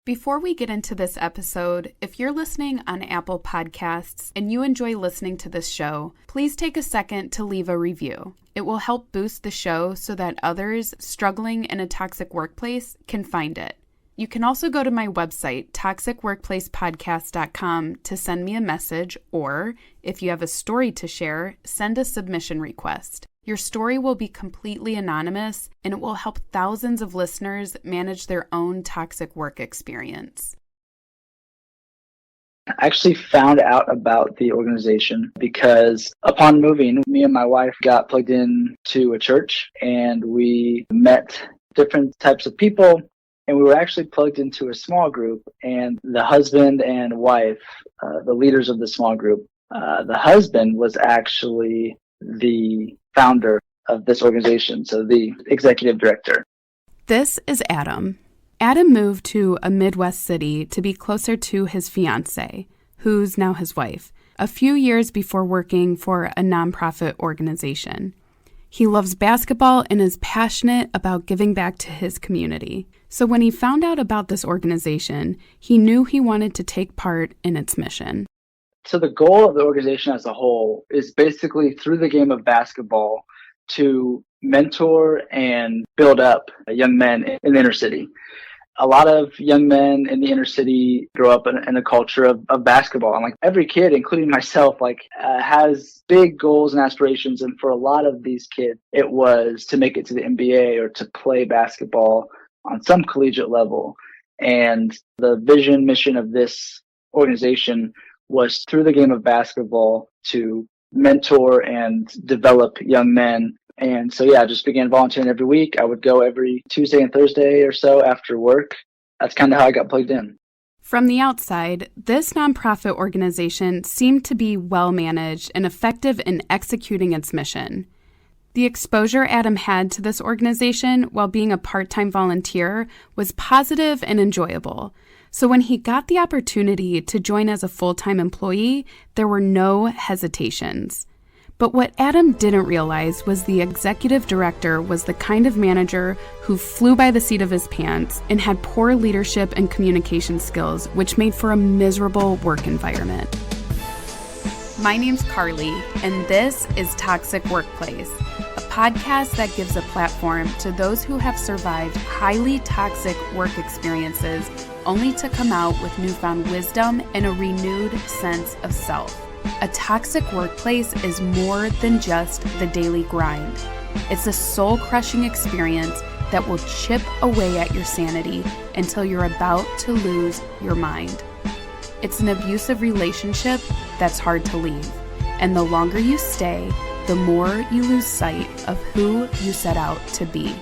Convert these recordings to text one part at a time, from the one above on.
Before we get into this episode, if you're listening on Apple Podcasts and you enjoy listening to this show, please take a second to leave a review. It will help boost the show so that others struggling in a toxic workplace can find it. You can also go to my website, toxicworkplacepodcast.com, to send me a message, or if you have a story to share, send a submission request. Your story will be completely anonymous, and it will help thousands of listeners manage their own toxic work experience. I actually found out about the organization because upon moving, me and my wife got plugged into a church, and we met different types of people, and we were actually plugged into a small group, and the husband and wife, the leaders of the small group, the husband was actually the founder of this organization, so the executive director. This is Adam. Adam moved to a Midwest city to be closer to his fiancée, who's now his wife, a few years before working for a nonprofit organization. He loves basketball and is passionate about giving back to his community. So when he found out about this organization, he knew he wanted to take part in its mission. So the goal of the organization as a whole is basically through the game of basketball to mentor and build up young men in the inner city. A lot of young men in the inner city grow up in a culture of basketball. And like every kid, including myself, has big goals and aspirations. And for a lot of these kids, it was to make it to the NBA or to play basketball on some collegiate level. And the vision, mission of this organization was through the game of basketball to mentor and develop young men. And so, I just began volunteering every week. I would go every Tuesday and Thursday or so after work. That's kind of how I got plugged in. From the outside, this nonprofit organization seemed to be well managed and effective in executing its mission. The exposure Adam had to this organization while being a part-time volunteer was positive and enjoyable. So when he got the opportunity to join as a full-time employee, there were no hesitations. But what Adam didn't realize was the executive director was the kind of manager who flew by the seat of his pants and had poor leadership and communication skills, which made for a miserable work environment. My name's Carly, and this is Toxic Workplace, a podcast that gives a platform to those who have survived highly toxic work experiences only to come out with newfound wisdom and a renewed sense of self. A toxic workplace is more than just the daily grind. It's a soul-crushing experience that will chip away at your sanity until you're about to lose your mind. It's an abusive relationship that's hard to leave, and the longer you stay, the more you lose sight of who you set out to be.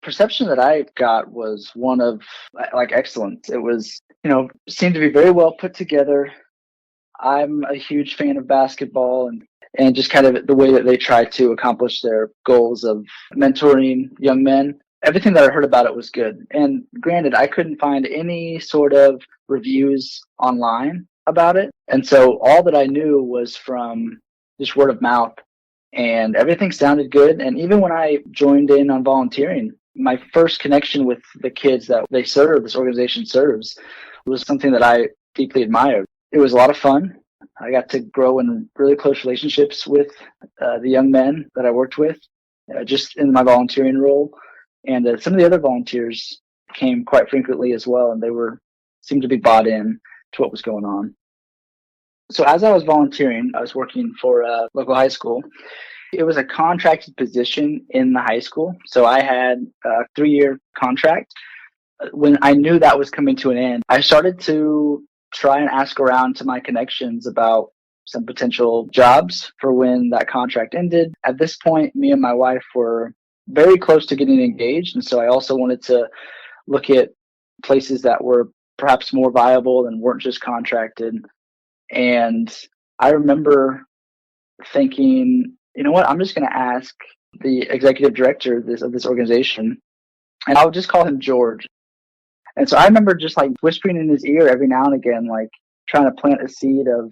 Perception that I got was one of excellence. It was, seemed to be very well put together. I'm a huge fan of basketball and just kind of the way that they try to accomplish their goals of mentoring young men. Everything that I heard about it was good. And granted, I couldn't find any sort of reviews online about it. And so all that I knew was from just word of mouth, and everything sounded good. And even when I joined in on volunteering, my first connection with the kids that they serve, this organization serves, was something that I deeply admired. It was a lot of fun. I got to grow in really close relationships with the young men that I worked with just in my volunteering role. And some of the other volunteers came quite frequently as well, and they seemed to be bought in to what was going on. So as I was volunteering, I was working for a local high school. It was a contracted position in the high school. So I had a 3-year contract. When I knew that was coming to an end, I started to try and ask around to my connections about some potential jobs for when that contract ended. At this point, me and my wife were very close to getting engaged. And so I also wanted to look at places that were perhaps more viable and weren't just contracted. And I remember thinking, you know what, I'm just going to ask the executive director of this organization, and I'll just call him George. And so I remember just whispering in his ear every now and again, trying to plant a seed of,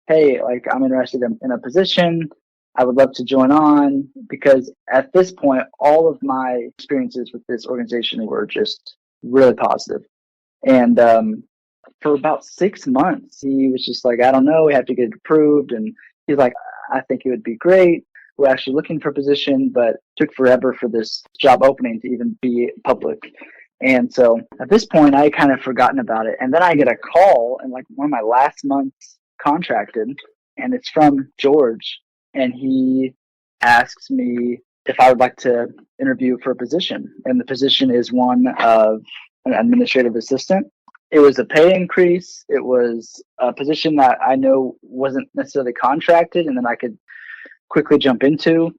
hey, I'm interested in a position. I would love to join on, because at this point, all of my experiences with this organization were just really positive. And for about 6 months, he was just like, I don't know, we have to get it approved. And he's like, I think it would be great. We're actually looking for a position, but it took forever for this job opening to even be public. And so at this point, I kind of forgotten about it. And then I get a call in like one of my last months contracted, and it's from George. And he asks me if I would like to interview for a position. And the position is one of an administrative assistant. It was a pay increase. It was a position that I know wasn't necessarily contracted and then I could quickly jump into.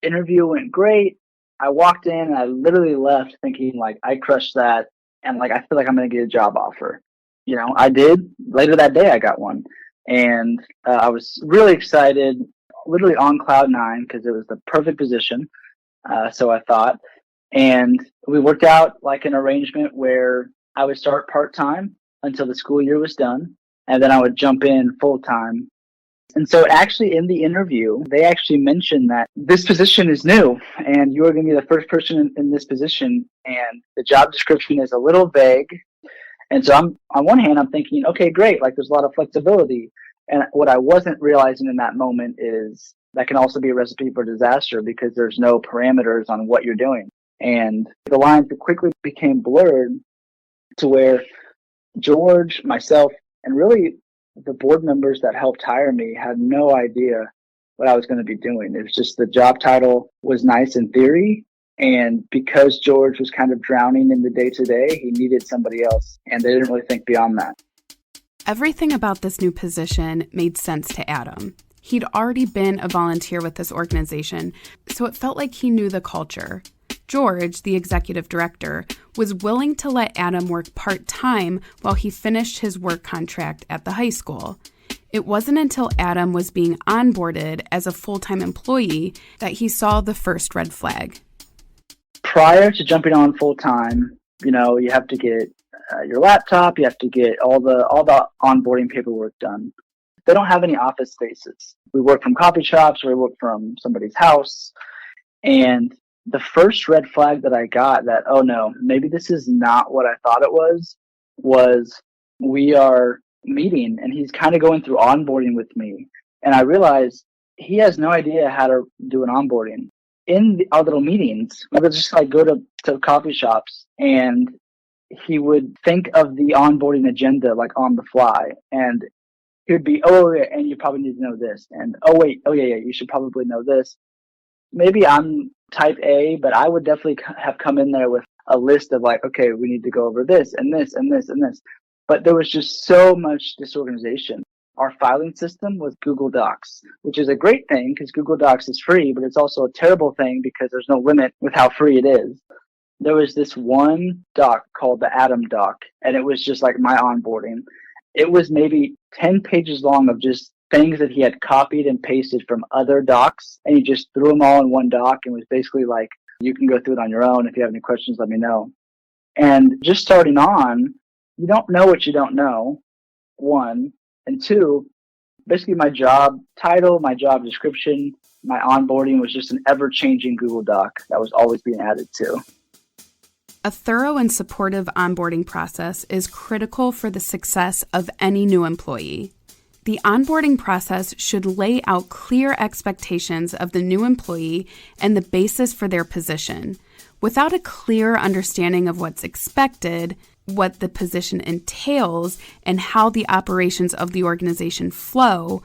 Interview went great. I walked in and I literally left thinking like I crushed that and like I feel like I'm going to get a job offer. You know, I did. Later that day I got one. And I was really excited, literally on cloud nine because it was the perfect position. So I thought. And we worked out like an arrangement where I would start part-time until the school year was done, and then I would jump in full-time. And so actually in the interview, they actually mentioned that this position is new and you are going to be the first person in this position, and the job description is a little vague. And so I'm on one hand, I'm thinking, okay, great, like there's a lot of flexibility. And what I wasn't realizing in that moment is that can also be a recipe for disaster because there's no parameters on what you're doing. And the lines quickly became blurred to where George, myself, and really the board members that helped hire me had no idea what I was going to be doing. It was just the job title was nice in theory. And because George was kind of drowning in the day-to-day, he needed somebody else. And they didn't really think beyond that. Everything about this new position made sense to Adam. He'd already been a volunteer with this organization, so it felt like he knew the culture. George, the executive director, was willing to let Adam work part-time while he finished his work contract at the high school. It wasn't until Adam was being onboarded as a full-time employee that he saw the first red flag. Prior to jumping on full-time, you know, you have to get your laptop, you have to get all the onboarding paperwork done. They don't have any office spaces. We work from coffee shops or we work from somebody's house. And the first red flag that I got that, oh no, maybe this is not what I thought it was we are meeting and he's kind of going through onboarding with me. And I realized he has no idea how to do an onboarding. In our little meetings, I would just like go to coffee shops and he would think of the onboarding agenda like on the fly. And he would be, oh yeah, and you probably need to know this. And oh wait, oh yeah, you should probably know this. Maybe I'm type A, but I would definitely have come in there with a list of like, okay, we need to go over this and this and this and this. But there was just so much disorganization. Our filing system was Google Docs, which is a great thing because Google Docs is free, but it's also a terrible thing because there's no limit with how free it is. There was this one doc called the Adam doc, and it was just like my onboarding. It was maybe 10 pages long of just things that he had copied and pasted from other docs, and he just threw them all in one doc and was basically like, you can go through it on your own. If you have any questions, let me know. And just starting on, you don't know what you don't know, one. And two, basically my job title, my job description, my onboarding was just an ever-changing Google Doc that was always being added to. A thorough and supportive onboarding process is critical for the success of any new employee. The onboarding process should lay out clear expectations of the new employee and the basis for their position. Without a clear understanding of what's expected, what the position entails, and how the operations of the organization flow,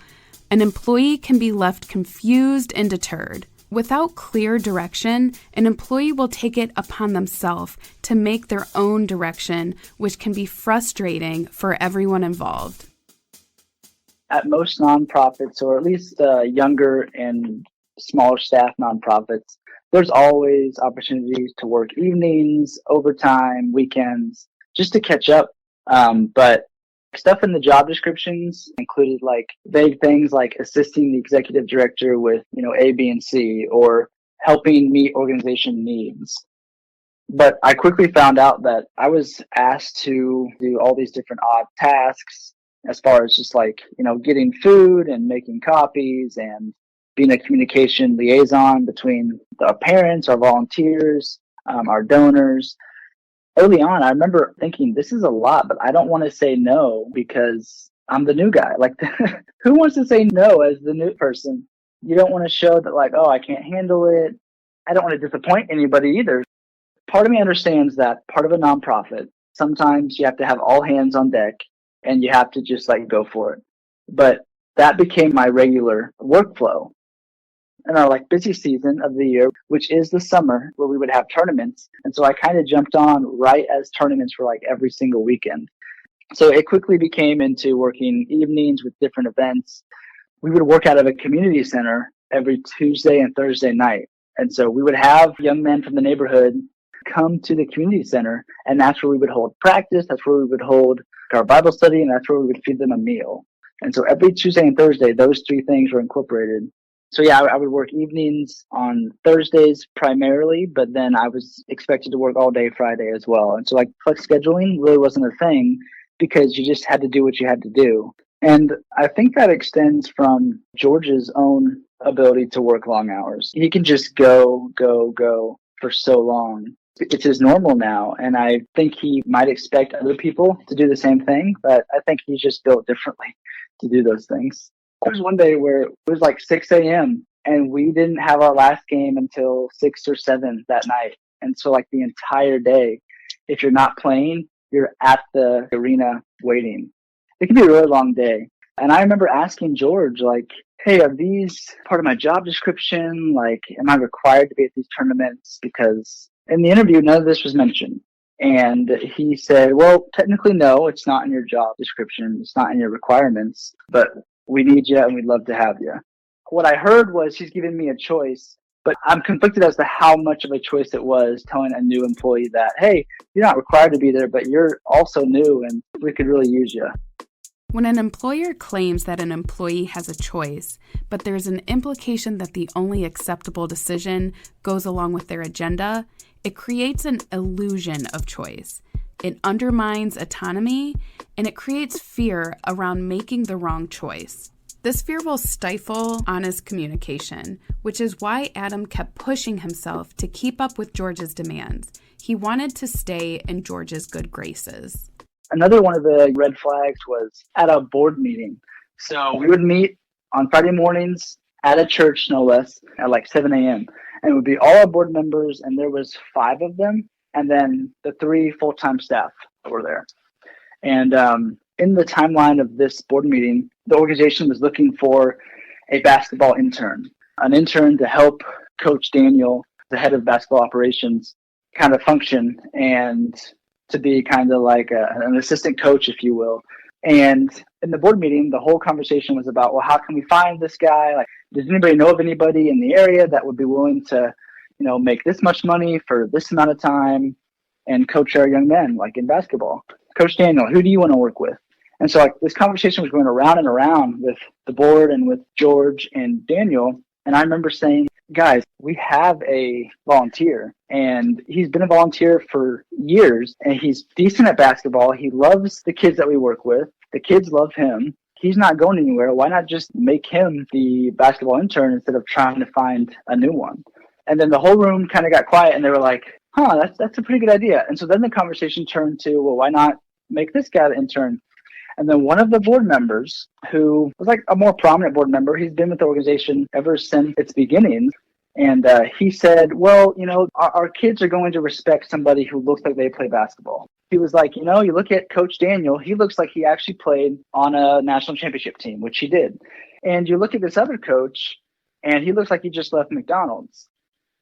an employee can be left confused and deterred. Without clear direction, an employee will take it upon themselves to make their own direction, which can be frustrating for everyone involved. At most nonprofits, or at least younger and smaller staff nonprofits, there's always opportunities to work evenings, overtime, weekends, just to catch up. But stuff in the job descriptions included like vague things like assisting the executive director with, A, B, and C, or helping meet organization needs. But I quickly found out that I was asked to do all these different odd tasks as far as just like, getting food and making copies and being a communication liaison between our parents, our volunteers, our donors. Early on, I remember thinking, this is a lot, but I don't want to say no because I'm the new guy. Like, who wants to say no as the new person? You don't want to show that, like, oh, I can't handle it. I don't want to disappoint anybody either. Part of me understands that part of a nonprofit, sometimes you have to have all hands on deck and you have to just like go for it. But that became my regular workflow in our like busy season of the year, which is the summer where we would have tournaments. And so I kind of jumped on right as tournaments were like every single weekend. So it quickly became into working evenings with different events. We would work out of a community center every Tuesday and Thursday night. And so we would have young men from the neighborhood come to the community center, and that's where we would hold practice. That's where we would hold our Bible study, and that's where we would feed them a meal. And so every Tuesday and Thursday, those three things were incorporated. So yeah, I would work evenings on Thursdays primarily, but then I was expected to work all day Friday as well. And so like flex scheduling really wasn't a thing because you just had to do what you had to do. And I think that extends from George's own ability to work long hours. He can just go for so long. It's his normal now. And I think he might expect other people to do the same thing, but I think he's just built differently to do those things. There was one day where it was like 6 a.m. and we didn't have our last game until 6 or 7 that night. And so like the entire day, if you're not playing, you're at the arena waiting. It can be a really long day. And I remember asking George, like, hey, are these part of my job description? Like, am I required to be at these tournaments? Because in the interview, none of this was mentioned. And he said, well, technically, no, it's not in your job description. It's not in your requirements, but we need you and we'd love to have you. What I heard was he's giving me a choice, but I'm conflicted as to how much of a choice it was telling a new employee that, hey, you're not required to be there, but you're also new and we could really use you. When an employer claims that an employee has a choice, but there's an implication that the only acceptable decision goes along with their agenda, it creates an illusion of choice. It undermines autonomy, and it creates fear around making the wrong choice. This fear will stifle honest communication, which is why Adam kept pushing himself to keep up with George's demands. He wanted to stay in George's good graces. Another one of the red flags was at a board meeting. So we would meet on Friday mornings at a church, no less, at like 7 a.m. And it would be all our board members, and there was 5 of them, and then the 3 full-time staff that were there. And in the timeline of this board meeting, the organization was looking for a basketball intern, an intern to help Coach Daniel, the head of basketball operations, kind of function and to be kind of like an assistant coach, if you will. And in the board meeting, the whole conversation was about, well, how can we find this guy? Like, does anybody know of anybody in the area that would be willing to, make this much money for this amount of time and coach our young men, like in basketball? Coach Daniel, who do you want to work with? And so like this conversation was going around and around with the board and with George and Daniel. And I remember saying, guys, we have a volunteer and he's been a volunteer for years and he's decent at basketball. He loves the kids that we work with. The kids love him. He's not going anywhere. Why not just make him the basketball intern instead of trying to find a new one? And then the whole room kind of got quiet and they were like, that's a pretty good idea. And so then the conversation turned to, well, why not make this guy the intern? And then one of the board members, who was like a more prominent board member, he's been with the organization ever since its beginnings. And he said, well, our kids are going to respect somebody who looks like they play basketball. He was like, you look at Coach Daniel, he looks like he actually played on a national championship team, which he did. And you look at this other coach, and he looks like he just left McDonald's.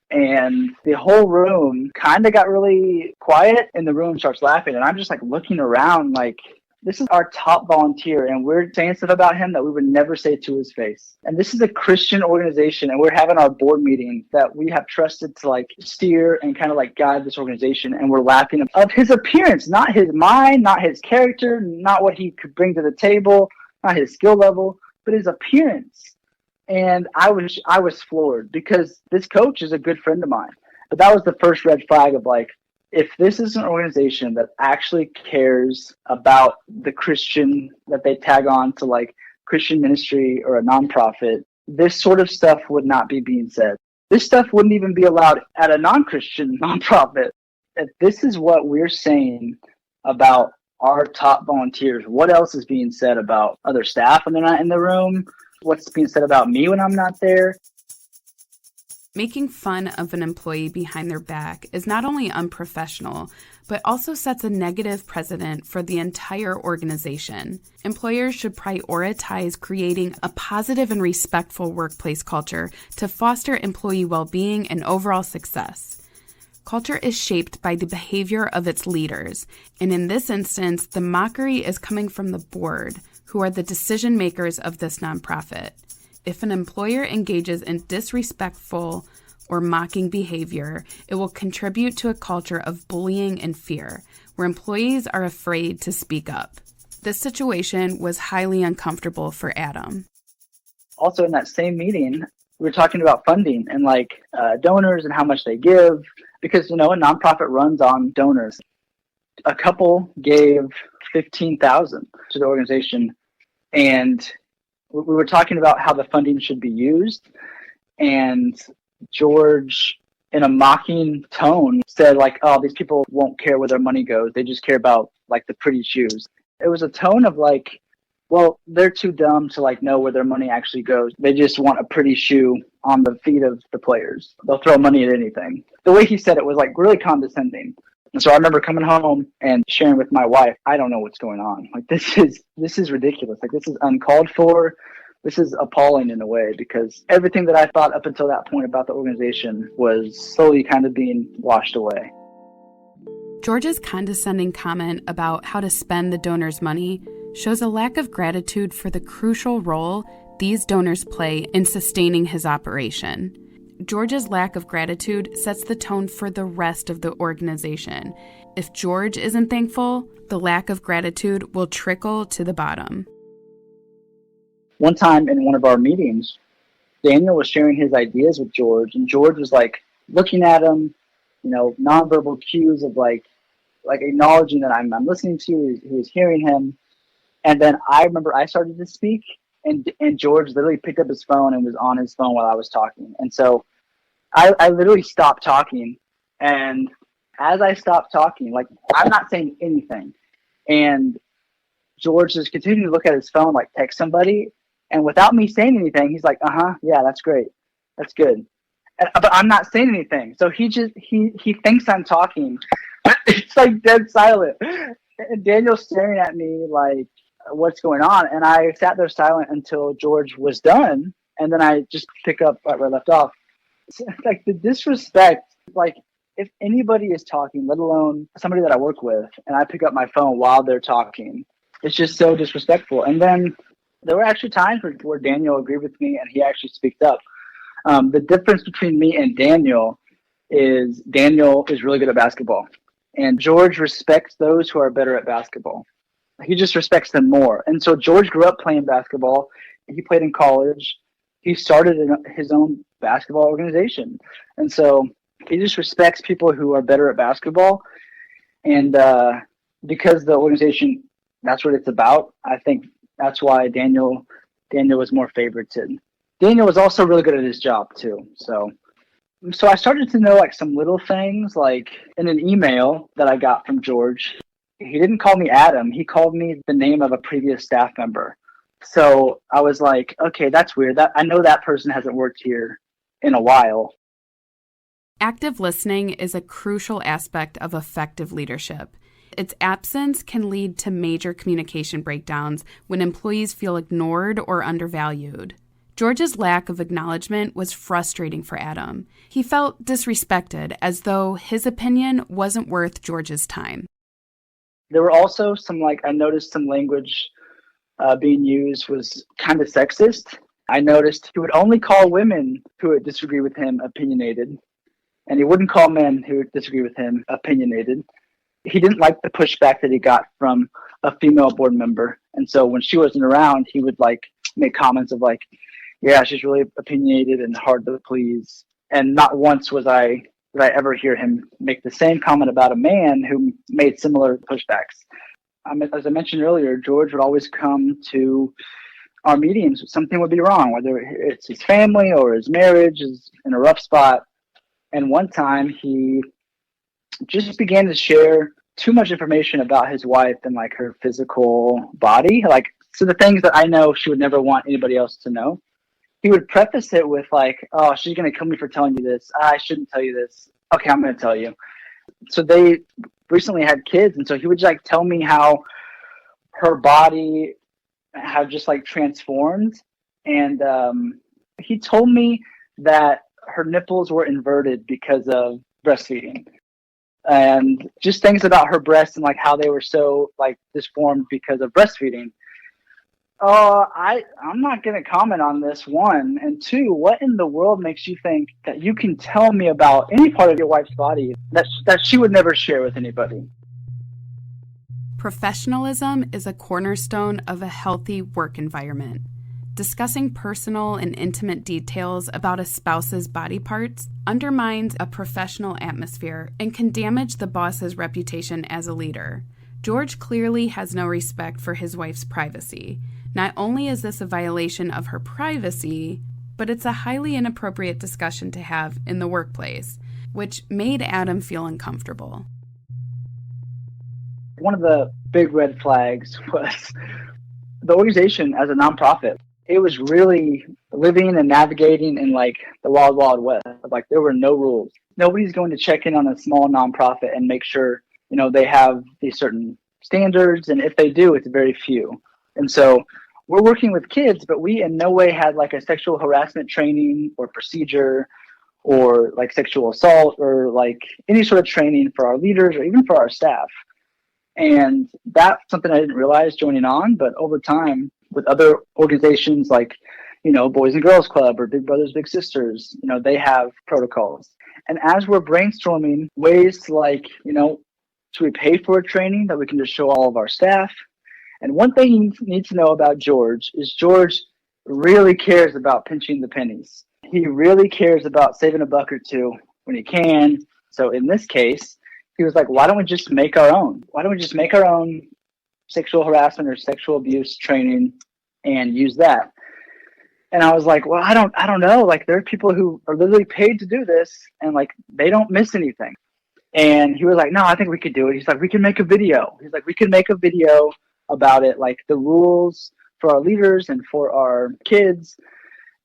And the whole room kind of got really quiet, and the room starts laughing. And I'm just like looking around like, this is our top volunteer, and we're saying stuff about him that we would never say to his face. And this is a Christian organization, and we're having our board meeting that we have trusted to like steer and kind of like guide this organization, and we're laughing of his appearance, not his mind, not his character, not what he could bring to the table, not his skill level, but his appearance. And I was floored because this coach is a good friend of mine. But that was the first red flag of like, if this is an organization that actually cares about the Christian that they tag on to like Christian ministry or a nonprofit, this sort of stuff would not be being said. This stuff wouldn't even be allowed at a non-Christian nonprofit. If this is what we're saying about our top volunteers, what else is being said about other staff when they're not in the room? What's being said about me when I'm not there? Making fun of an employee behind their back is not only unprofessional, but also sets a negative precedent for the entire organization. Employers should prioritize creating a positive and respectful workplace culture to foster employee well-being and overall success. Culture is shaped by the behavior of its leaders, and in this instance, the mockery is coming from the board, who are the decision makers of this nonprofit. If an employer engages in disrespectful or mocking behavior, it will contribute to a culture of bullying and fear, where employees are afraid to speak up. This situation was highly uncomfortable for Adam. Also, in that same meeting, we were talking about funding and donors and how much they give, because a nonprofit runs on donors. A couple gave $15,000 to the organization, and we were talking about how the funding should be used, and George, in a mocking tone, said oh, these people won't care where their money goes. They just care about the pretty shoes. It was a tone of well, they're too dumb to know where their money actually goes. They just want a pretty shoe on the feet of the players. They'll throw money at anything. The way he said it was really condescending. And so I remember coming home and sharing with my wife, I don't know what's going on. This is ridiculous. This is uncalled for. This is appalling in a way, because everything that I thought up until that point about the organization was slowly kind of being washed away. George's condescending comment about how to spend the donors' money shows a lack of gratitude for the crucial role these donors play in sustaining his operation. George's lack of gratitude sets the tone for the rest of the organization. If George isn't thankful, the lack of gratitude will trickle to the bottom. One time in one of our meetings, Daniel was sharing his ideas with George, and George was looking at him, nonverbal cues of acknowledging that I'm listening to you. He was hearing him. And then I remember I started to speak, and George literally picked up his phone and was on his phone while I was talking. And so I literally stopped talking. And as I stopped talking, I'm not saying anything. And George just continued to look at his phone, text somebody. And without me saying anything, he's yeah, that's great. That's good. But I'm not saying anything. So he thinks I'm talking. It's dead silent. And Daniel's staring at me what's going on? And I sat there silent until George was done. And then I just pick up right where I left off. The disrespect, if anybody is talking, let alone somebody that I work with, and I pick up my phone while they're talking, it's just so disrespectful. And then there were actually times where Daniel agreed with me and he actually speaked up. The difference between me and Daniel is really good at basketball. And George respects those who are better at basketball. He just respects them more. And so George grew up playing basketball. He played in college. He started his own basketball organization. And so he just respects people who are better at basketball. And because the organization, that's what it's about, I think that's why Daniel was more favorited. Daniel was also really good at his job too. So I started to know some little things, in an email that I got from George. He didn't call me Adam. He called me the name of a previous staff member. So I was okay, that's weird. I know that person hasn't worked here in a while. Active listening is a crucial aspect of effective leadership. Its absence can lead to major communication breakdowns when employees feel ignored or undervalued. George's lack of acknowledgement was frustrating for Adam. He felt disrespected, as though his opinion wasn't worth George's time. There were also I noticed some language being used was kind of sexist. I noticed he would only call women who would disagree with him opinionated, and he wouldn't call men who would disagree with him opinionated. He didn't like the pushback that he got from a female board member. And so when she wasn't around, he would make comments of yeah, she's really opinionated and hard to please. And not once did I ever hear him make the same comment about a man who made similar pushbacks. As I mentioned earlier, George would always come to our meetings, something would be wrong, whether it's his family or his marriage is in a rough spot. And one time he just began to share too much information about his wife and like her physical body, like so the things that I know she would never want anybody else to know. He would preface it with like, "Oh, she's gonna kill me for telling you this. I shouldn't tell you this. Okay, I'm gonna tell you." So they recently had kids, and so he would like tell me how her body had just like transformed, and he told me that her nipples were inverted because of breastfeeding, and just things about her breasts and like how they were so like disformed because of breastfeeding. I'm not going to comment on this, one. And two, what in the world makes you think that you can tell me about any part of your wife's body that she would never share with anybody? Professionalism is a cornerstone of a healthy work environment. Discussing personal and intimate details about a spouse's body parts undermines a professional atmosphere and can damage the boss's reputation as a leader. George clearly has no respect for his wife's privacy. Not only is this a violation of her privacy, but it's a highly inappropriate discussion to have in the workplace, which made Adam feel uncomfortable. One of the big red flags was the organization as a nonprofit. It was really living and navigating in like the wild, wild west. Like there were no rules. Nobody's going to check in on a small nonprofit and make sure, they have these certain standards. And if they do, it's very few. And so we're working with kids, but we in no way had like a sexual harassment training or procedure or like sexual assault or like any sort of training for our leaders or even for our staff. And that's something I didn't realize joining on, but over time with other organizations like, Boys and Girls Club or Big Brothers Big Sisters, they have protocols. And as we're brainstorming ways to like, should we pay for a training that we can just show all of our staff? And one thing you need to know about George is George really cares about pinching the pennies. He really cares about saving a buck or two when he can. So in this case, he was like, why don't we just make our own? Why don't we just make our own sexual harassment or sexual abuse training and use that? And I was like, well, I don't know. Like there are people who are literally paid to do this and like they don't miss anything. And he was like, no, I think we could do it. He's like, we can make a video. He's like, we can make a video about it, like the rules for our leaders and for our kids.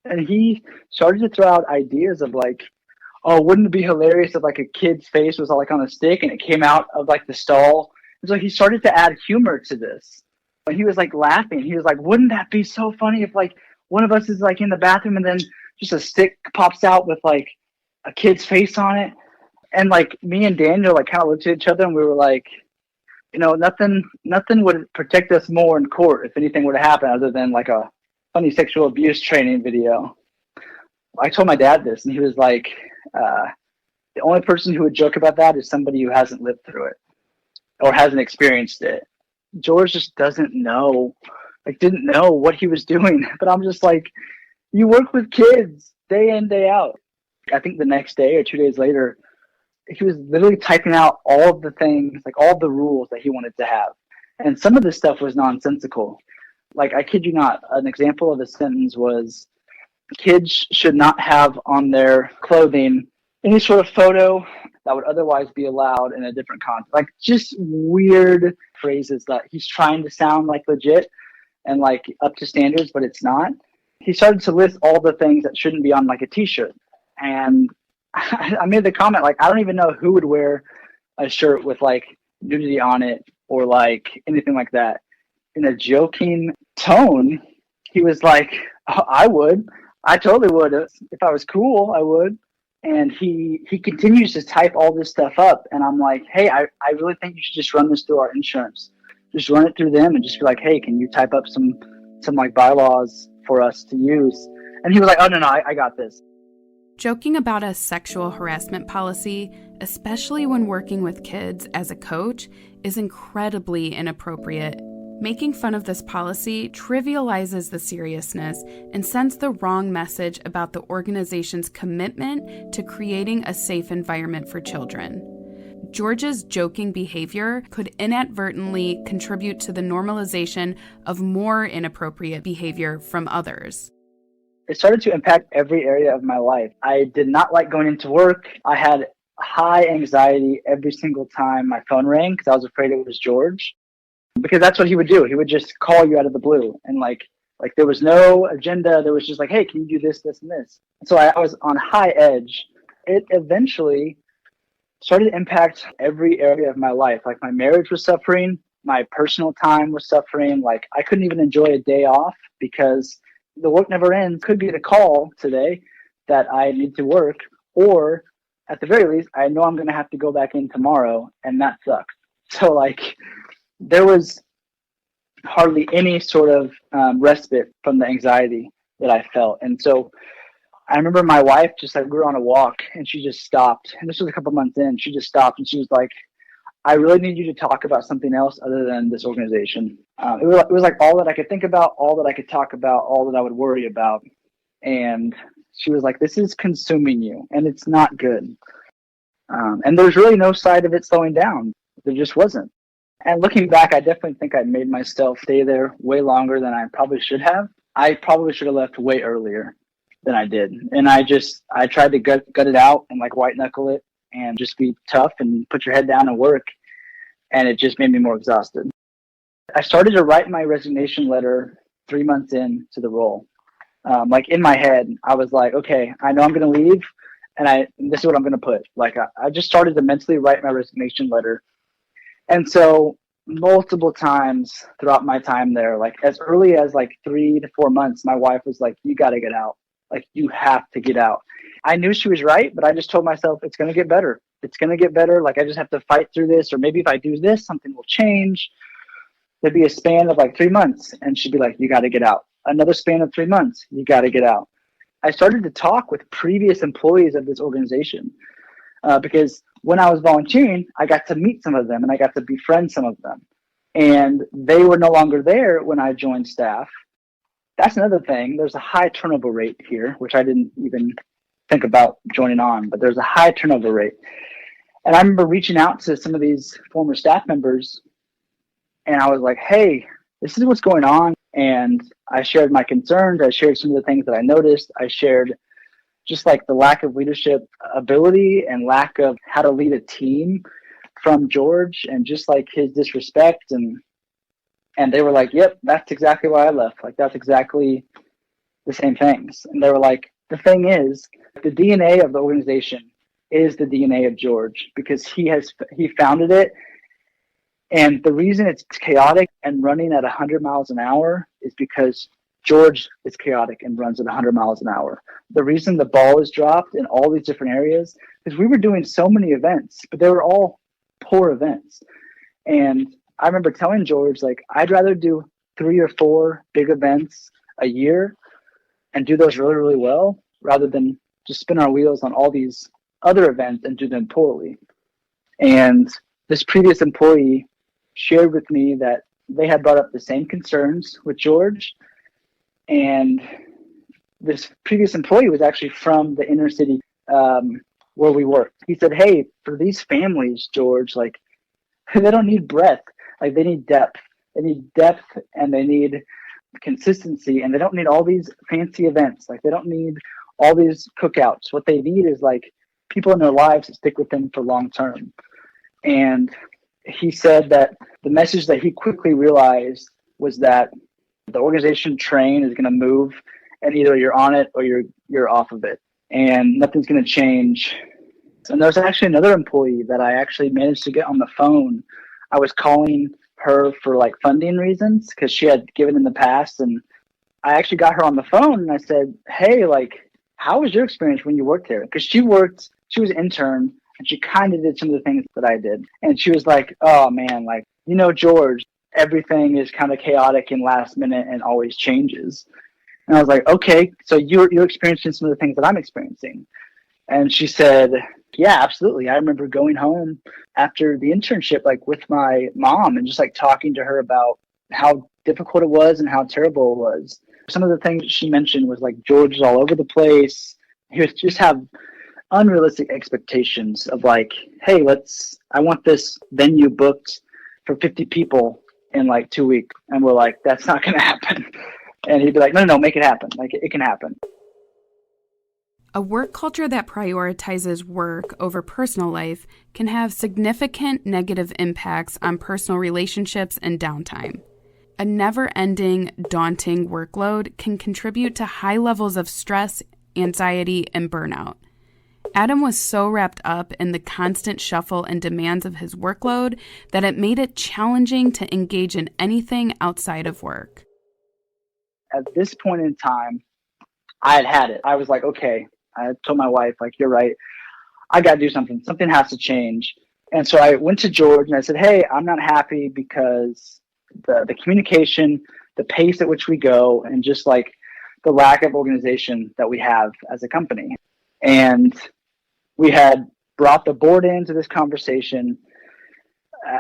And he started to throw out ideas of like, oh, wouldn't it be hilarious if like a kid's face was like on a stick and it came out of like the stall? And so he started to add humor to this. And he was like laughing. He was like, wouldn't that be so funny if like one of us is like in the bathroom and then just a stick pops out with like a kid's face on it? And like me and Daniel like kind of looked at each other and we were like, nothing would protect us more in court if anything would have happened other than like a funny sexual abuse training video. I told my dad this and he was like, the only person who would joke about that is somebody who hasn't lived through it or hasn't experienced it. George just didn't know what he was doing. But I'm just like, you work with kids day in, day out. I think the next day or 2 days later, he was literally typing out all of the things, like all the rules that he wanted to have. And some of this stuff was nonsensical. Like, I kid you not, an example of a sentence was, kids should not have on their clothing any sort of photo that would otherwise be allowed in a different context. Like, just weird phrases that he's trying to sound like legit and like up to standards, but it's not. He started to list all the things that shouldn't be on like a t-shirt. And I made the comment, like, I don't even know who would wear a shirt with like nudity on it or like anything like that. In a joking tone, he was like, oh, I would. I totally would. If I was cool, I would. And he continues to type all this stuff up. And I'm like, hey, I really think you should just run this through our insurance. Just run it through them and just be like, hey, can you type up some like bylaws for us to use? And he was like, oh, no, I got this. Joking about a sexual harassment policy, especially when working with kids as a coach, is incredibly inappropriate. Making fun of this policy trivializes the seriousness and sends the wrong message about the organization's commitment to creating a safe environment for children. George's joking behavior could inadvertently contribute to the normalization of more inappropriate behavior from others. It started to impact every area of my life. I did not like going into work. I had high anxiety every single time my phone rang because I was afraid it was George. Because that's what he would do. He would just call you out of the blue, and like there was no agenda. There was just like, hey, can you do this, this, and this? And so I was on high edge. It eventually started to impact every area of my life. Like my marriage was suffering, my personal time was suffering. Like I couldn't even enjoy a day off because the work never ends. Could be the call today that I need to work, or at the very least, I know I'm going to have to go back in tomorrow, and that sucks. So like there was hardly any sort of respite from the anxiety that I felt. And so I remember my wife just like, we were on a walk and she just stopped. And this was a couple months in. She just stopped and she was like, I really need you to talk about something else other than this organization. It was like all that I could think about, all that I could talk about, all that I would worry about. And she was like, this is consuming you and it's not good. And there's really no sign of it slowing down. There just wasn't. And looking back, I definitely think I made myself stay there way longer than I probably should have. I probably should have left way earlier than I did. And I tried to gut it out and like white knuckle it and just be tough and put your head down and work. And it just made me more exhausted. I started to write my resignation letter 3 months into the role. Like in my head, I was like, okay, I know I'm going to leave and this is what I'm going to put. Like I just started to mentally write my resignation letter. And so multiple times throughout my time there, like as early as like 3 to 4 months, my wife was like, you got to get out. Like you have to get out. I knew she was right, but I just told myself it's going to get better. It's going to get better. Like I just have to fight through this, or maybe if I do this, something will change. There'd be a span of like 3 months and she'd be like, you got to get out. Another span of 3 months, you got to get out. I started to talk with previous employees of this organization because when I was volunteering, I got to meet some of them and I got to befriend some of them. And they were no longer there when I joined staff. That's another thing. There's a high turnover rate here, which I didn't even think about joining on, but there's a high turnover rate. And I remember reaching out to some of these former staff members and I was like, hey, this is what's going on. And I shared my concerns. I shared some of the things that I noticed. I shared just like the lack of leadership ability and lack of how to lead a team from George and just like his disrespect. And they were like, yep, that's exactly why I left. Like, that's exactly the same things. And they were like, the thing is, the DNA of the organization is the DNA of George because he founded it. And the reason it's chaotic and running at 100 miles an hour is because George is chaotic and runs at 100 miles an hour. The reason the ball is dropped in all these different areas is we were doing so many events, but they were all poor events. And I remember telling George, like, I'd rather do 3 or 4 big events a year and do those really, really well rather than just spin our wheels on all these other events and do them poorly. And this previous employee shared with me that they had brought up the same concerns with George. And this previous employee was actually from the inner city where we worked. He said, hey, for these families, George, like, they don't need breadth. Like, they need depth. They need depth and they need consistency. And they don't need all these fancy events. Like, they don't need all these cookouts. What they need is, like, people in their lives to stick with them for long term. And he said that the message that he quickly realized was that the organization train is going to move and either you're on it or you're off of it and nothing's going to change. And there's actually another employee that I actually managed to get on the phone. I was calling her for like funding reasons because she had given in the past, and I actually got her on the phone and I said, hey, like, how was your experience when you worked there? Because she was an intern and she kind of did some of the things that I did. And she was like, oh man, like, George, everything is kind of chaotic and last minute and always changes. And I was like, okay, so you're experiencing some of the things that I'm experiencing. And she said, yeah, absolutely. I remember going home after the internship, like with my mom and just like talking to her about how difficult it was and how terrible it was. Some of the things she mentioned was like George is all over the place. He would just have unrealistic expectations of like, hey, I want this venue booked for 50 people in like 2 weeks. And we're like, that's not going to happen. And he'd be like, no, make it happen. Like, it can happen. A work culture that prioritizes work over personal life can have significant negative impacts on personal relationships and downtime. A never-ending, daunting workload can contribute to high levels of stress, anxiety, and burnout. Adam was so wrapped up in the constant shuffle and demands of his workload that it made it challenging to engage in anything outside of work. At this point in time, I had it. I was like, okay, I told my wife, like, you're right. I got to do something. Something has to change. And so I went to George and I said, hey, I'm not happy because the communication, the pace at which we go, and just like the lack of organization that we have as a company. And we had brought the board into this conversation.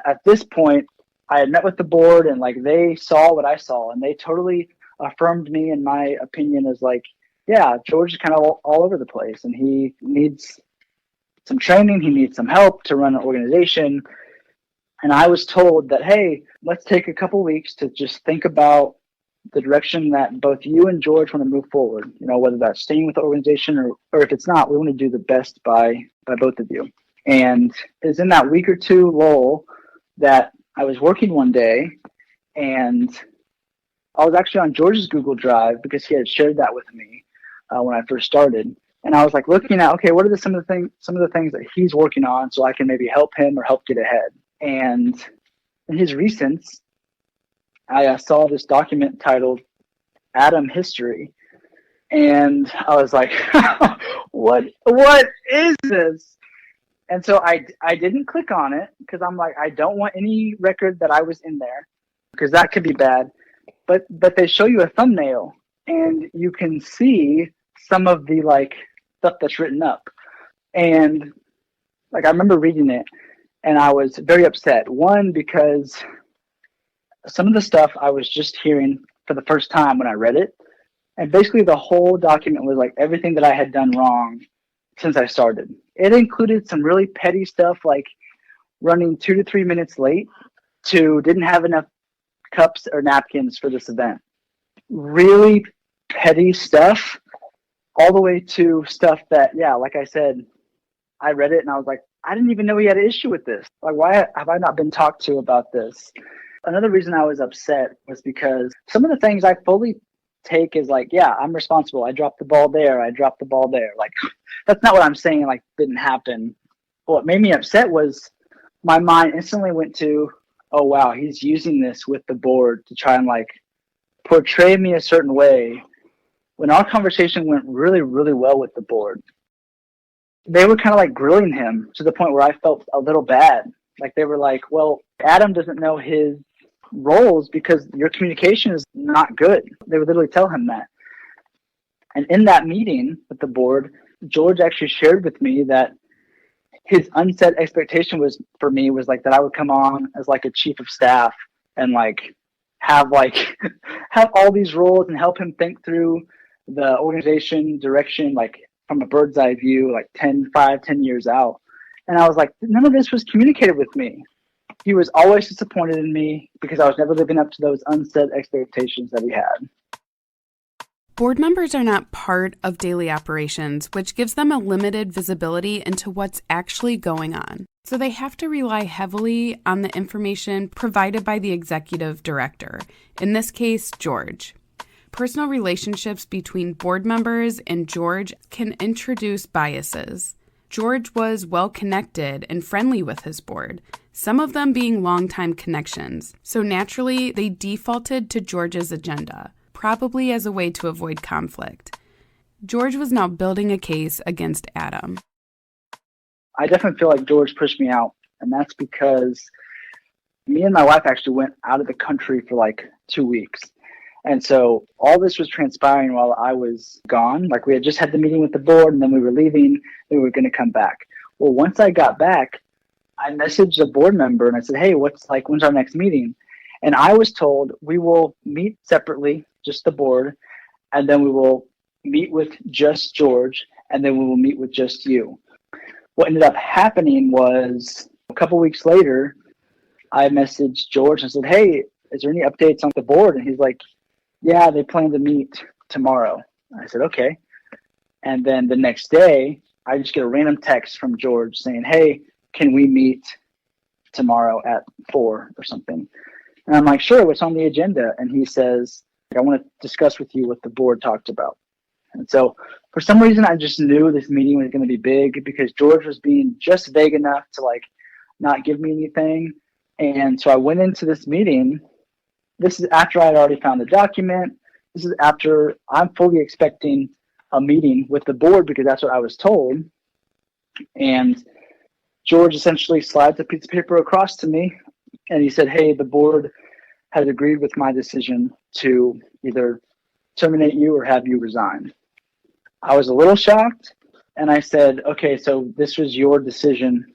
At this point, I had met with the board and like they saw what I saw and they totally affirmed me in my opinion as like, yeah, George is kind of all over the place and he needs some training. He needs some help to run an organization. And I was told that, hey, let's take a couple weeks to just think about the direction that both you and George want to move forward. You know, whether that's staying with the organization or if it's not, we want to do the best by both of you. And it was in that week or two lull that I was working one day and I was actually on George's Google Drive because he had shared that with me when I first started. And I was like looking at, okay, what are some of the things that he's working on so I can maybe help him or help get ahead. And in his recents, I saw this document titled Adam History. And I was like, what is this? And so I didn't click on it because I'm like, I don't want any record that I was in there because that could be bad. But they show you a thumbnail and you can see some of the like stuff that's written up. And like I remember reading it and I was very upset. One, because some of the stuff I was just hearing for the first time when I read it. And basically the whole document was like everything that I had done wrong since I started. It included some really petty stuff like running 2 to 3 minutes late to didn't have enough cups or napkins for this event. Really petty stuff, all the way to stuff that, yeah, like I said, I read it and I was like, I didn't even know he had an issue with this. Like, why have I not been talked to about this? Another reason I was upset was because some of the things I fully take is like, yeah, I'm responsible. I dropped the ball there. Like, that's not what I'm saying, like, didn't happen. What made me upset was my mind instantly went to, oh, wow, he's using this with the board to try and, like, portray me a certain way when our conversation went really, really well with the board. They were kind of, like, grilling him to the point where I felt a little bad. Like, they were like, well, Adam doesn't know his roles because your communication is not good. They would literally tell him that. And in that meeting with the board, George actually shared with me that his unset expectation was for me was like that I would come on as like a chief of staff and have all these roles and help him think through the organization direction, like from a bird's eye view, like 10 years out. And I was like, none of this was communicated with me. He was always disappointed in me because I was never living up to those unset expectations that he had. Board members are not part of daily operations, which gives them a limited visibility into what's actually going on. So they have to rely heavily on the information provided by the executive director, in this case, George. Personal relationships between board members and George can introduce biases. George was well-connected and friendly with his board, some of them being longtime connections, so naturally they defaulted to George's agenda, probably as a way to avoid conflict. George was now building a case against Adam. I definitely feel like George pushed me out, and that's because me and my wife actually went out of the country for like 2 weeks. And so all this was transpiring while I was gone. Like we had just had the meeting with the board and then we were leaving. We were going to come back. Well, once I got back, I messaged a board member and I said, hey, when's our next meeting? And I was told we will meet separately, just the board, and then we will meet with just George, and then we will meet with just you. What ended up happening was a couple weeks later, I messaged George and said, hey, is there any updates on the board? And he's like, yeah, they plan to meet tomorrow. I said, okay. And then the next day, I just get a random text from George saying, hey, can we meet tomorrow at 4 or something? And I'm like, sure, what's on the agenda? And he says, I want to discuss with you what the board talked about. And so for some reason, I just knew this meeting was going to be big because George was being just vague enough to like not give me anything. And so I went into this meeting. This is after I had already found the document. This is after I'm fully expecting a meeting with the board because that's what I was told. And George essentially slides a piece of paper across to me and he said, hey, the board has agreed with my decision to either terminate you or have you resign. I was a little shocked and I said, okay, so this was your decision.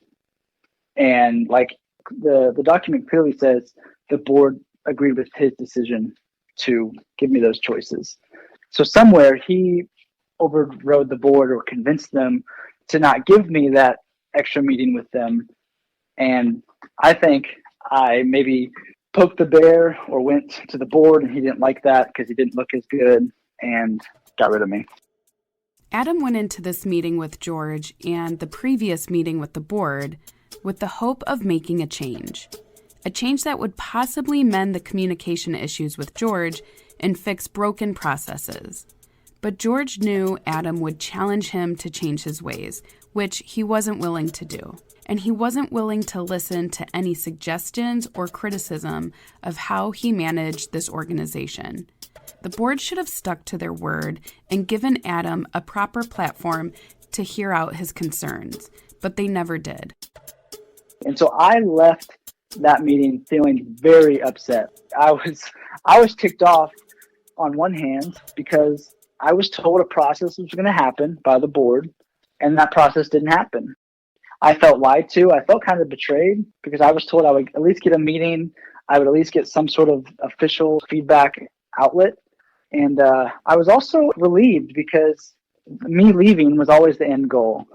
And like the document clearly says the board agreed with his decision to give me those choices. So somewhere he overrode the board or convinced them to not give me that extra meeting with them. And I think I maybe poked the bear or went to the board and he didn't like that because he didn't look as good and got rid of me. Adam went into this meeting with George and the previous meeting with the board with the hope of making a change that would possibly mend the communication issues with George and fix broken processes. But George knew Adam would challenge him to change his ways, which he wasn't willing to do. And he wasn't willing to listen to any suggestions or criticism of how he managed this organization. The board should have stuck to their word and given Adam a proper platform to hear out his concerns, but they never did. And so I left that meeting feeling very upset. I was ticked off on one hand because I was told a process was going to happen by the board, and that process didn't happen. I felt lied to. I felt kind of betrayed because I was told I would at least get a meeting. I would at least get some sort of official feedback outlet. And I was also relieved because me leaving was always the end goal.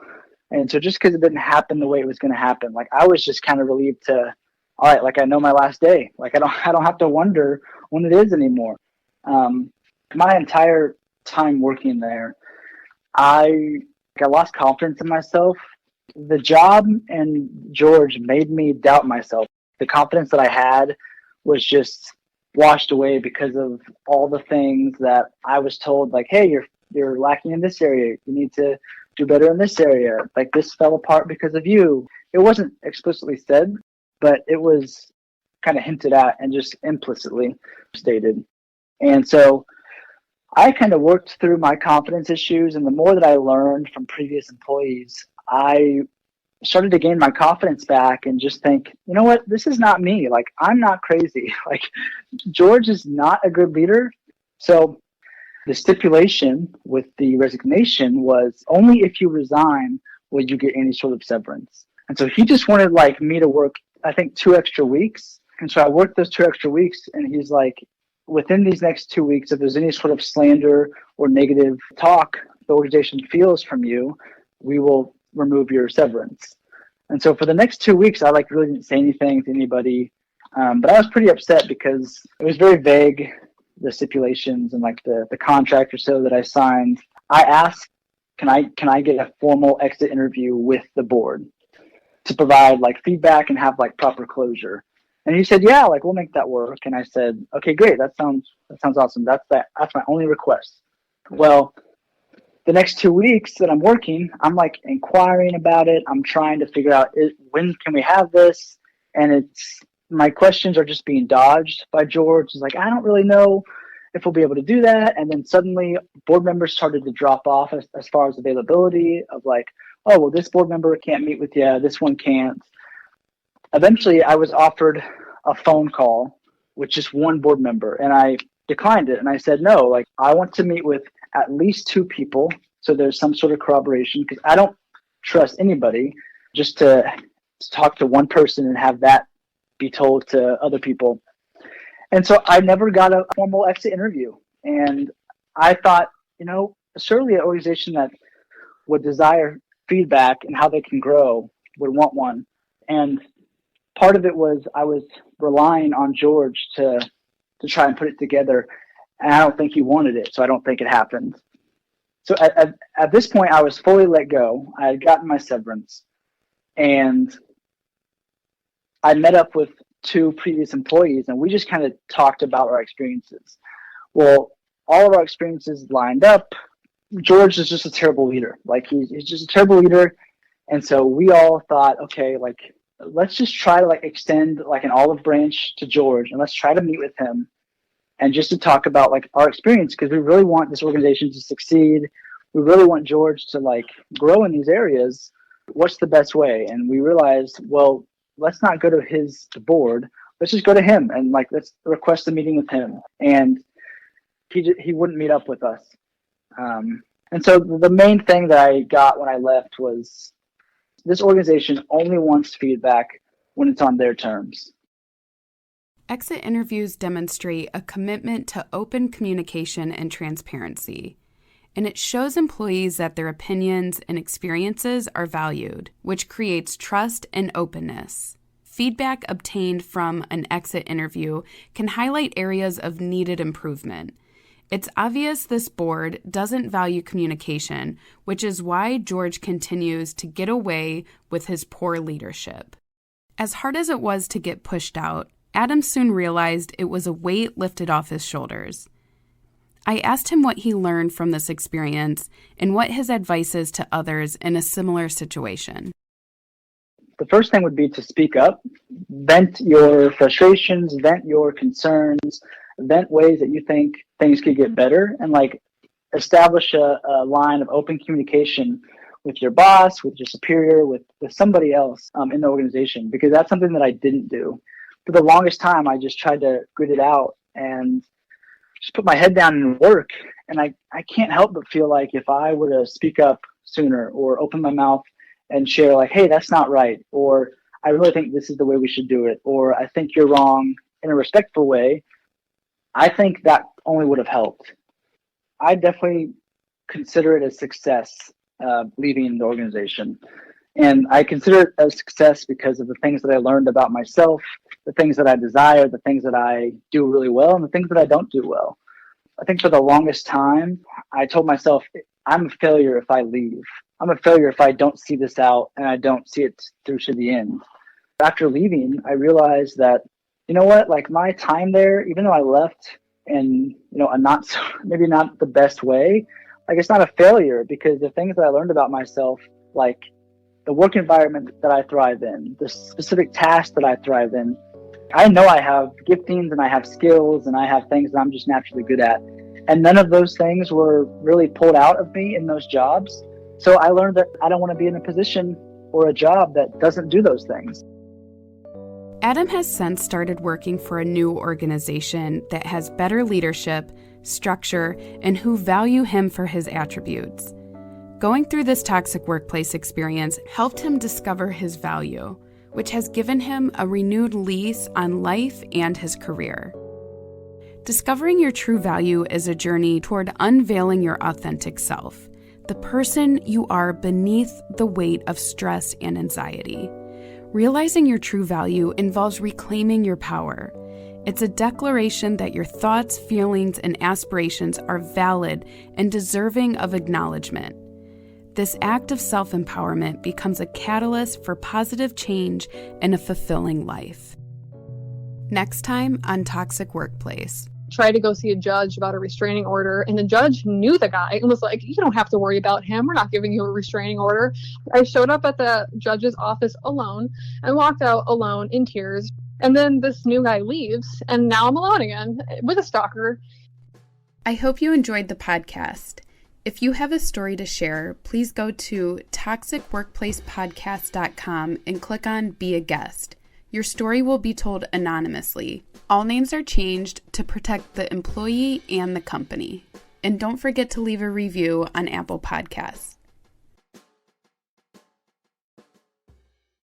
And so just because it didn't happen the way it was going to happen, like I was just kind of relieved to, all right, like I know my last day. Like I don't have to wonder when it is anymore. My entire time working there, I lost confidence in myself. The job and George made me doubt myself. The confidence that I had was just washed away because of all the things that I was told, like, hey, you're lacking in this area. You need to do better in this area. Like this fell apart because of you. It wasn't explicitly said, but it was kind of hinted at and just implicitly stated. And so I kind of worked through my confidence issues, and the more that I learned from previous employees, I started to gain my confidence back and just think, you know what, this is not me. Like, I'm not crazy. Like, George is not a good leader. So the stipulation with the resignation was only if you resign will you get any sort of severance. And so he just wanted like me to work, I think, 2 extra weeks. And so I worked those 2 extra weeks, and he's like, within these next 2 weeks, if there's any sort of slander or negative talk the organization feels from you, we will remove your severance. And so for the next 2 weeks, I like really didn't say anything to anybody. But I was pretty upset because it was very vague, the stipulations and like the contract or so that I signed. I asked, can I get a formal exit interview with the board to provide like feedback and have like proper closure? And he said, yeah, like we'll make that work. And I said, okay, great. That sounds awesome. That's my only request. Well, the next 2 weeks that I'm working, I'm like inquiring about it. I'm trying to figure out when can we have this? And my questions are just being dodged by George. He's like, I don't really know if we'll be able to do that. And then suddenly board members started to drop off as far as availability of like, oh, well, this board member can't meet with you. This one can't. Eventually, I was offered a phone call with just one board member, and I declined it. And I said, no, like I want to meet with at least 2 people, so there's some sort of corroboration, because I don't trust anybody just to talk to one person and have that be told to other people. And so I never got a formal exit interview. And I thought, surely an organization that would desire feedback and how they can grow, would want one. And part of it was I was relying on George to try and put it together. And I don't think he wanted it, so I don't think it happened. So at this point, I was fully let go. I had gotten my severance, and I met up with 2 previous employees, and we just kind of talked about our experiences. Well, all of our experiences lined up. George is just a terrible leader. Like he's just a terrible leader. And so we all thought, okay, like let's just try to like extend like an olive branch to George, and let's try to meet with him and just to talk about like our experience, because we really want this organization to succeed. We really want George to like grow in these areas. What's the best way? And we realized, well, let's not go to the board. Let's just go to him and like let's request a meeting with him. And he wouldn't meet up with us. And so the main thing that I got when I left was this organization only wants feedback when it's on their terms. Exit interviews demonstrate a commitment to open communication and transparency, and it shows employees that their opinions and experiences are valued, which creates trust and openness. Feedback obtained from an exit interview can highlight areas of needed improvement. It's obvious this board doesn't value communication, which is why George continues to get away with his poor leadership. As hard as it was to get pushed out, Adam soon realized it was a weight lifted off his shoulders. I asked him what he learned from this experience and what his advice is to others in a similar situation. The first thing would be to speak up, vent your frustrations, vent your concerns, vent ways that you think things could get better, and like establish a line of open communication with your boss, with your superior, with somebody else in the organization, because that's something that I didn't do. For the longest time, I just tried to grit it out and just put my head down and work. And I can't help but feel like if I were to speak up sooner or open my mouth and share like, hey, that's not right, or I really think this is the way we should do it, or I think you're wrong, in a respectful way, I think that only would have helped. I definitely consider it a success leaving the organization. And I consider it a success because of the things that I learned about myself, the things that I desire, the things that I do really well, and the things that I don't do well. I think for the longest time, I told myself, I'm a failure if I leave. I'm a failure if I don't see this out and I don't see it through to the end. After leaving, I realized that, you know what, like my time there, even though I left in, maybe not the best way, like it's not a failure, because the things that I learned about myself, like the work environment that I thrive in, the specific tasks that I thrive in, I know I have giftings and I have skills and I have things that I'm just naturally good at. And none of those things were really pulled out of me in those jobs. So I learned that I don't want to be in a position or a job that doesn't do those things. Adam has since started working for a new organization that has better leadership, structure, and who value him for his attributes. Going through this toxic workplace experience helped him discover his value, which has given him a renewed lease on life and his career. Discovering your true value is a journey toward unveiling your authentic self, the person you are beneath the weight of stress and anxiety. Realizing your true value involves reclaiming your power. It's a declaration that your thoughts, feelings, and aspirations are valid and deserving of acknowledgement. This act of self-empowerment becomes a catalyst for positive change and a fulfilling life. Next time on Toxic Workplace. Tried to go see a judge about a restraining order, and the judge knew the guy and was like, you don't have to worry about him. We're not giving you a restraining order. I showed up at the judge's office alone and walked out alone in tears. And then this new guy leaves, and now I'm alone again with a stalker. I hope you enjoyed the podcast. If you have a story to share, please go to toxicworkplacepodcast.com and click on Be a Guest. Your story will be told anonymously. All names are changed to protect the employee and the company. And don't forget to leave a review on Apple Podcasts.